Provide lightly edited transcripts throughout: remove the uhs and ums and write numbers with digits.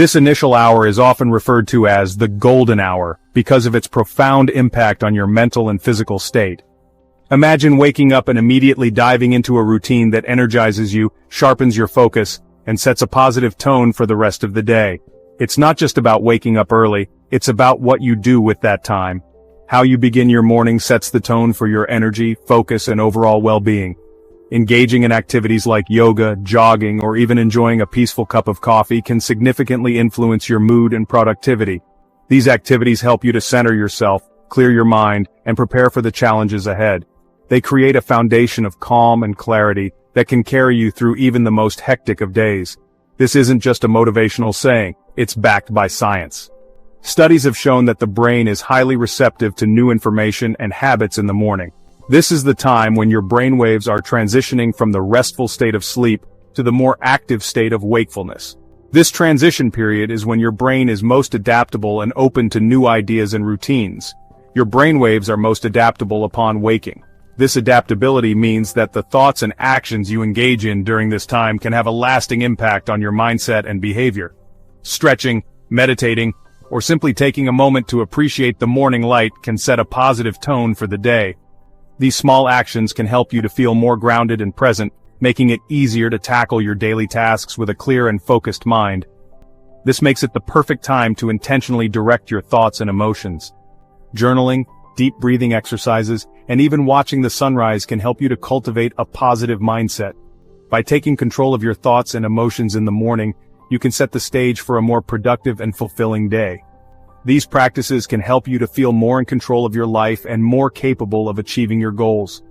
This initial hour is often referred to as the golden hour because of its profound impact on your mental and physical state. Imagine waking up and immediately diving into a routine that energizes you, sharpens your focus, and sets a positive tone for the rest of the day. It's not just about waking up early, it's about what you do with that time. How you begin your morning sets the tone for your energy, focus, and overall well-being. Engaging in activities like yoga, jogging, or even enjoying a peaceful cup of coffee can significantly influence your mood and productivity. These activities help you to center yourself, clear your mind, and prepare for the challenges ahead. They create a foundation of calm and clarity that can carry you through even the most hectic of days. This isn't just a motivational saying, it's backed by science. Studies have shown that the brain is highly receptive to new information and habits in the morning. This is the time when your brainwaves are transitioning from the restful state of sleep to the more active state of wakefulness. This transition period is when your brain is most adaptable and open to new ideas and routines. Your brainwaves are most adaptable upon waking. This adaptability means that the thoughts and actions you engage in during this time can have a lasting impact on your mindset and behavior. Stretching, meditating, or simply taking a moment to appreciate the morning light can set a positive tone for the day. These small actions can help you to feel more grounded and present, making it easier to tackle your daily tasks with a clear and focused mind. This makes it the perfect time to intentionally direct your thoughts and emotions. Journaling, deep breathing exercises, and even watching the sunrise can help you to cultivate a positive mindset. By taking control of your thoughts and emotions in the morning, you can set the stage for a more productive and fulfilling day. These practices can help you to feel more in control of your life and more capable of achieving your goals.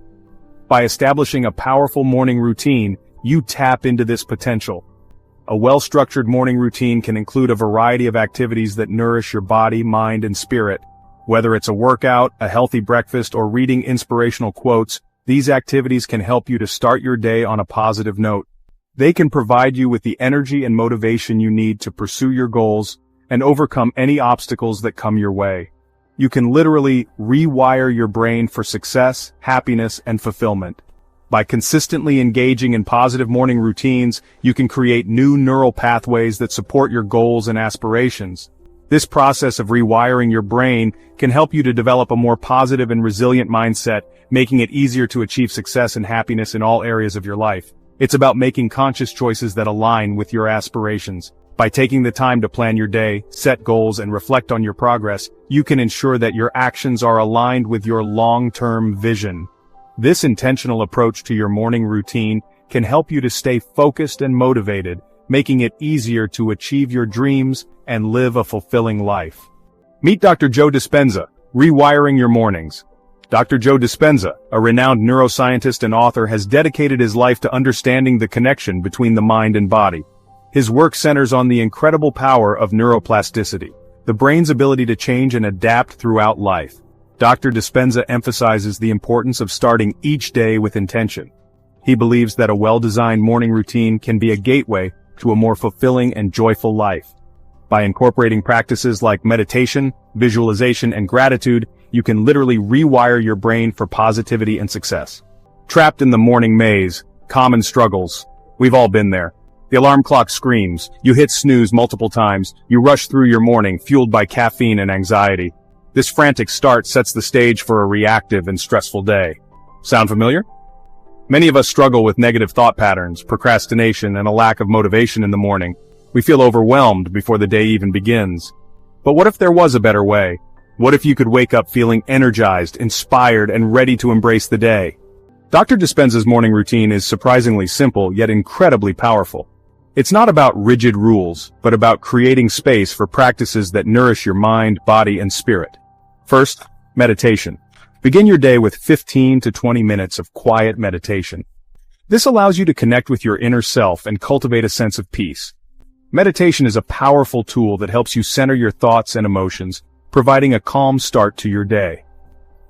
By establishing a powerful morning routine, you tap into this potential. A well-structured morning routine can include a variety of activities that nourish your body, mind, and spirit. Whether it's a workout, a healthy breakfast, or reading inspirational quotes, these activities can help you to start your day on a positive note. They can provide you with the energy and motivation you need to pursue your goals and overcome any obstacles that come your way. You can literally rewire your brain for success, happiness, and fulfillment. By consistently engaging in positive morning routines, you can create new neural pathways that support your goals and aspirations. This process of rewiring your brain can help you to develop a more positive and resilient mindset, making it easier to achieve success and happiness in all areas of your life. It's about making conscious choices that align with your aspirations. By taking the time to plan your day, set goals, and reflect on your progress, you can ensure that your actions are aligned with your long-term vision. This intentional approach to your morning routine can help you to stay focused and motivated, making it easier to achieve your dreams and live a fulfilling life. Meet Dr. Joe Dispenza, Rewiring Your Mornings. Dr. Joe Dispenza, a renowned neuroscientist and author, has dedicated his life to understanding the connection between the mind and body. His work centers on the incredible power of neuroplasticity, the brain's ability to change and adapt throughout life. Dr. Dispenza emphasizes the importance of starting each day with intention. He believes that a well-designed morning routine can be a gateway to a more fulfilling and joyful life. By incorporating practices like meditation, visualization, and gratitude, you can literally rewire your brain for positivity and success. Trapped in the morning maze, common struggles. We've all been there. The alarm clock screams, you hit snooze multiple times, you rush through your morning fueled by caffeine and anxiety. This frantic start sets the stage for a reactive and stressful day. Sound familiar? Many of us struggle with negative thought patterns, procrastination, and a lack of motivation in the morning. We feel overwhelmed before the day even begins. But what if there was a better way? What if you could wake up feeling energized, inspired, and ready to embrace the day? Dr. Dispenza's morning routine is surprisingly simple yet incredibly powerful. It's not about rigid rules, but about creating space for practices that nourish your mind, body, and spirit. First, meditation. Begin your day with 15 to 20 minutes of quiet meditation. This allows you to connect with your inner self and cultivate a sense of peace. Meditation is a powerful tool that helps you center your thoughts and emotions, providing a calm start to your day.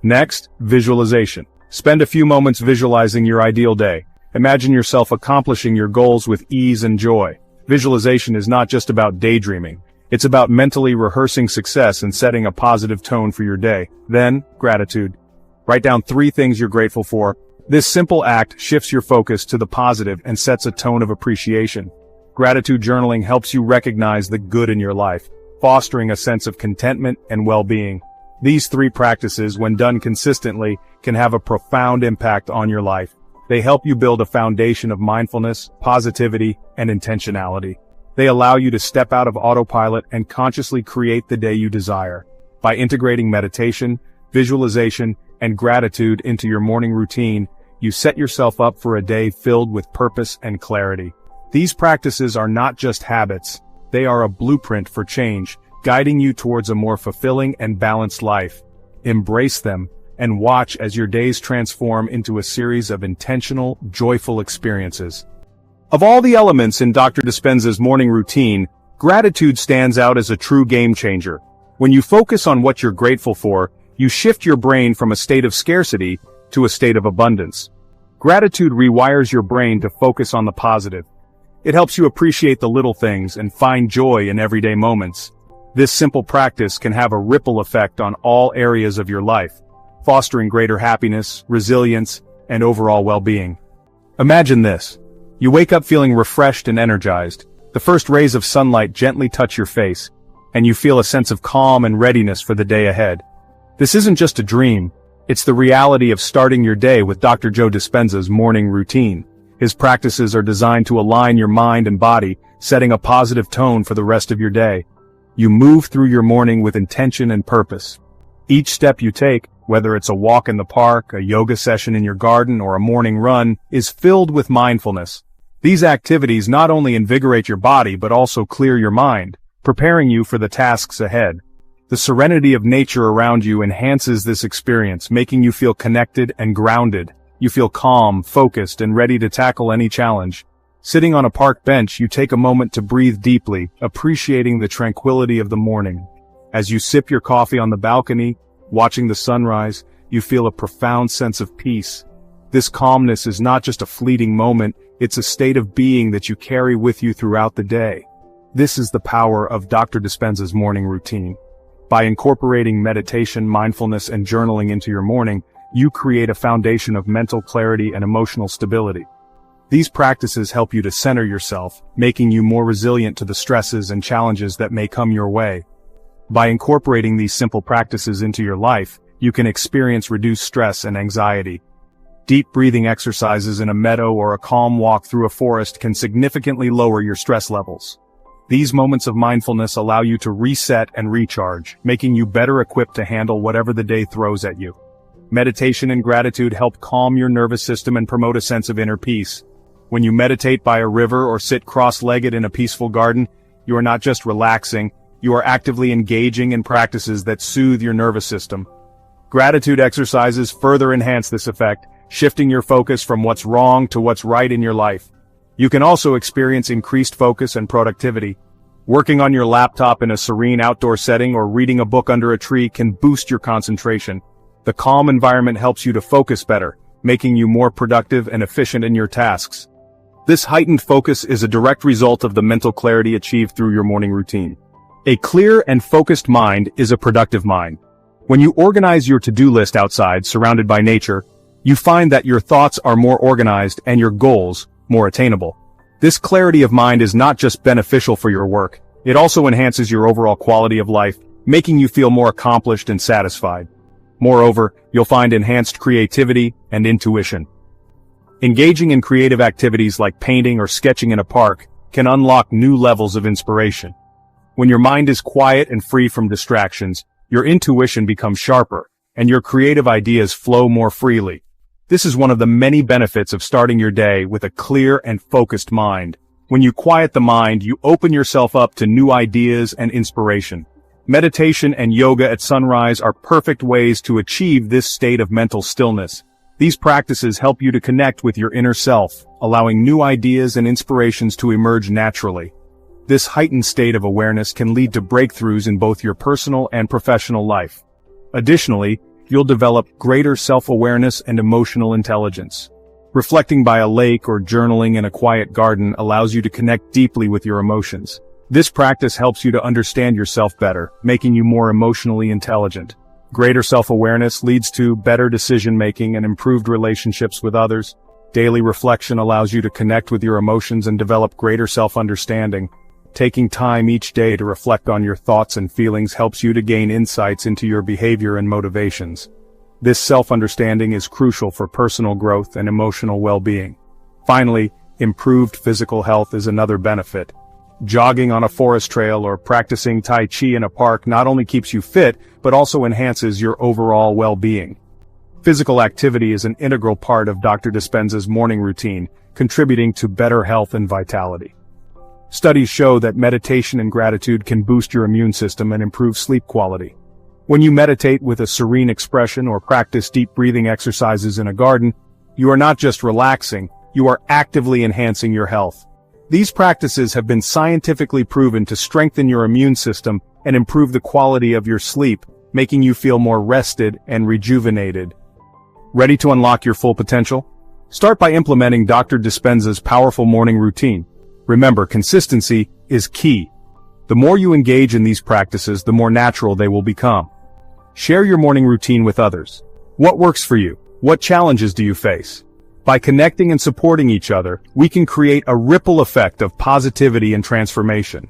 Next, visualization. Spend a few moments visualizing your ideal day. Imagine yourself accomplishing your goals with ease and joy. Visualization is not just about daydreaming. It's about mentally rehearsing success and setting a positive tone for your day. Then, gratitude. Write down 3 things you're grateful for. This simple act shifts your focus to the positive and sets a tone of appreciation. Gratitude journaling helps you recognize the good in your life, fostering a sense of contentment and well-being. These three practices, when done consistently, can have a profound impact on your life. They help you build a foundation of mindfulness, positivity, and intentionality. They allow you to step out of autopilot and consciously create the day you desire. By integrating meditation, visualization, and gratitude into your morning routine, you set yourself up for a day filled with purpose and clarity. These practices are not just habits, they are a blueprint for change, guiding you towards a more fulfilling and balanced life. Embrace them, and watch as your days transform into a series of intentional, joyful experiences. Of all the elements in Dr. Dispenza's morning routine, gratitude stands out as a true game changer. When you focus on what you're grateful for, you shift your brain from a state of scarcity to a state of abundance. Gratitude rewires your brain to focus on the positive. It helps you appreciate the little things and find joy in everyday moments. This simple practice can have a ripple effect on all areas of your life, fostering greater happiness, resilience, and overall well-being. Imagine this. You wake up feeling refreshed and energized. The first rays of sunlight gently touch your face, and you feel a sense of calm and readiness for the day ahead. This isn't just a dream, it's the reality of starting your day with Dr. Joe Dispenza's morning routine. His practices are designed to align your mind and body, setting a positive tone for the rest of your day. You move through your morning with intention and purpose. Each step you take, whether it's a walk in the park, a yoga session in your garden, or a morning run, is filled with mindfulness. These activities not only invigorate your body but also clear your mind, preparing you for the tasks ahead. The serenity of nature around you enhances this experience, making you feel connected and grounded. You feel calm, focused, and ready to tackle any challenge. Sitting on a park bench, you take a moment to breathe deeply, appreciating the tranquility of the morning. As you sip your coffee on the balcony, watching the sunrise, you feel a profound sense of peace. This calmness is not just a fleeting moment, it's a state of being that you carry with you throughout the day. This is the power of Dr. Dispenza's morning routine. By incorporating meditation, mindfulness, and journaling into your morning, you create a foundation of mental clarity and emotional stability. These practices help you to center yourself, making you more resilient to the stresses and challenges that may come your way. By incorporating these simple practices into your life, you can experience reduced stress and anxiety. Deep breathing exercises in a meadow or a calm walk through a forest can significantly lower your stress levels. These moments of mindfulness allow you to reset and recharge, making you better equipped to handle whatever the day throws at you. Meditation and gratitude help calm your nervous system and promote a sense of inner peace. When you meditate by a river or sit cross-legged in a peaceful garden, you are not just relaxing, you are actively engaging in practices that soothe your nervous system. Gratitude exercises further enhance this effect, shifting your focus from what's wrong to what's right in your life. You can also experience increased focus and productivity. Working on your laptop in a serene outdoor setting or reading a book under a tree can boost your concentration. The calm environment helps you to focus better, making you more productive and efficient in your tasks. This heightened focus is a direct result of the mental clarity achieved through your morning routine. A clear and focused mind is a productive mind. When you organize your to-do list outside, surrounded by nature, you find that your thoughts are more organized and your goals more attainable. This clarity of mind is not just beneficial for your work, it also enhances your overall quality of life, making you feel more accomplished and satisfied. Moreover, you'll find enhanced creativity and intuition. Engaging in creative activities like painting or sketching in a park can unlock new levels of inspiration. When your mind is quiet and free from distractions, your intuition becomes sharper, and your creative ideas flow more freely. This is one of the many benefits of starting your day with a clear and focused mind. When you quiet the mind, you open yourself up to new ideas and inspiration. Meditation and yoga at sunrise are perfect ways to achieve this state of mental stillness. These practices help you to connect with your inner self, allowing new ideas and inspirations to emerge naturally. This heightened state of awareness can lead to breakthroughs in both your personal and professional life. Additionally, you'll develop greater self-awareness and emotional intelligence. Reflecting by a lake or journaling in a quiet garden allows you to connect deeply with your emotions. This practice helps you to understand yourself better, making you more emotionally intelligent. Greater self-awareness leads to better decision-making and improved relationships with others. Daily reflection allows you to connect with your emotions and develop greater self-understanding. Taking time each day to reflect on your thoughts and feelings helps you to gain insights into your behavior and motivations. This self-understanding is crucial for personal growth and emotional well-being. Finally, improved physical health is another benefit. Jogging on a forest trail or practicing Tai Chi in a park not only keeps you fit, but also enhances your overall well-being. Physical activity is an integral part of Dr. Dispenza's morning routine, contributing to better health and vitality. Studies show that meditation and gratitude can boost your immune system and improve sleep quality. When you meditate with a serene expression or practice deep breathing exercises in a garden, you are not just relaxing, you are actively enhancing your health. These practices have been scientifically proven to strengthen your immune system and improve the quality of your sleep, making you feel more rested and rejuvenated. Ready to unlock your full potential? Start by implementing Dr. Dispenza's powerful morning routine. Remember, consistency is key. The more you engage in these practices, the more natural they will become. Share your morning routine with others. What works for you? What challenges do you face? By connecting and supporting each other, we can create a ripple effect of positivity and transformation.